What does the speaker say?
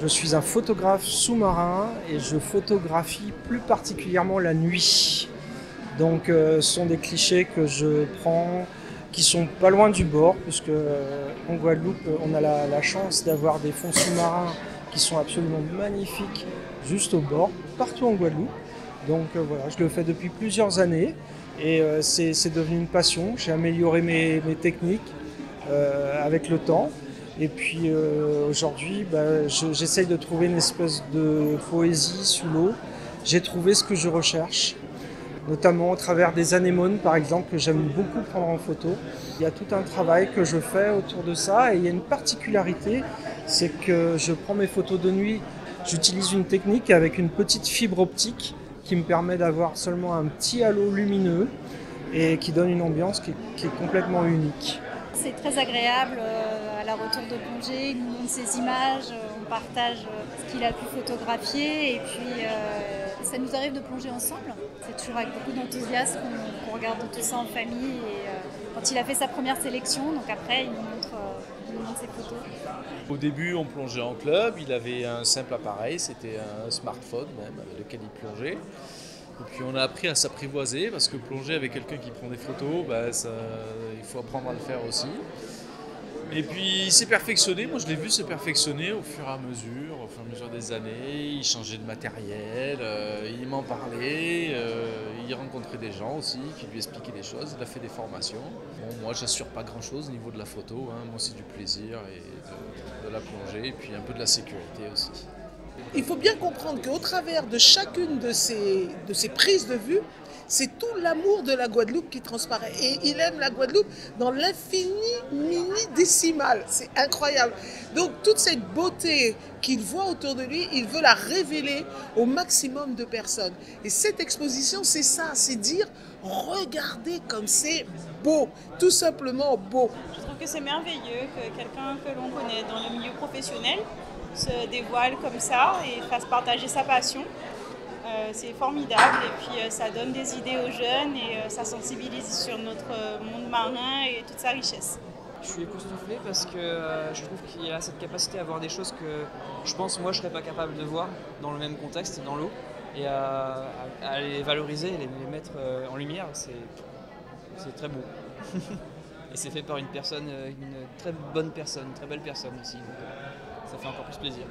Je suis un photographe sous-marin et je photographie plus particulièrement la nuit. Donc ce sont des clichés que je prends qui sont pas loin du bord, puisque en Guadeloupe on a la chance d'avoir des fonds sous-marins qui sont absolument magnifiques juste au bord, partout en Guadeloupe. Donc voilà, je le fais depuis plusieurs années et c'est devenu une passion. J'ai amélioré mes techniques avec le temps. Et puis aujourd'hui, j'essaye de trouver une espèce de poésie sous l'eau. J'ai trouvé ce que je recherche, notamment au travers des anémones par exemple, que j'aime beaucoup prendre en photo. Il y a tout un travail que je fais autour de ça et il y a une particularité, c'est que je prends mes photos de nuit, j'utilise une technique avec une petite fibre optique qui me permet d'avoir seulement un petit halo lumineux et qui donne une ambiance qui est complètement unique. C'est très agréable à la retour de plongée, il nous montre ses images, on partage ce qu'il a pu photographier et puis ça nous arrive de plonger ensemble. C'est toujours avec beaucoup d'enthousiasme qu'on regarde tout ça en famille et quand il a fait sa première sélection, donc après il nous montre ses photos. Au début on plongeait en club, il avait un simple appareil, c'était un smartphone même avec lequel il plongeait. Et puis on a appris à s'apprivoiser parce que plonger avec quelqu'un qui prend des photos, il faut apprendre à le faire aussi. Et puis il s'est perfectionné, moi je l'ai vu se perfectionner au fur et à mesure des années. Il changeait de matériel, il m'en parlait, il rencontrait des gens aussi qui lui expliquaient des choses, il a fait des formations. Bon, moi j'assure pas grand chose au niveau de la photo, moi c'est du plaisir et de la plongée et puis un peu de la sécurité aussi. Il faut bien comprendre qu'au travers de chacune de ces prises de vue, c'est tout l'amour de la Guadeloupe qui transparaît. Et il aime la Guadeloupe dans l'infini mini décimal. C'est incroyable. Donc toute cette beauté qu'il voit autour de lui, il veut la révéler au maximum de personnes. Et cette exposition, c'est ça, c'est dire, regardez comme c'est beau, tout simplement beau. Je trouve que c'est merveilleux que quelqu'un que l'on connaît dans le milieu professionnel se dévoile comme ça et fasse partager sa passion. C'est formidable et puis ça donne des idées aux jeunes et ça sensibilise sur notre monde marin et toute sa richesse. Je suis époustouflé parce que je trouve qu'il a cette capacité à voir des choses que je pense moi je serais pas capable de voir dans le même contexte, dans l'eau, et à les valoriser, les mettre en lumière, c'est très beau. Et c'est fait par une personne, une très bonne personne, une très belle personne aussi, donc ça fait encore plus plaisir.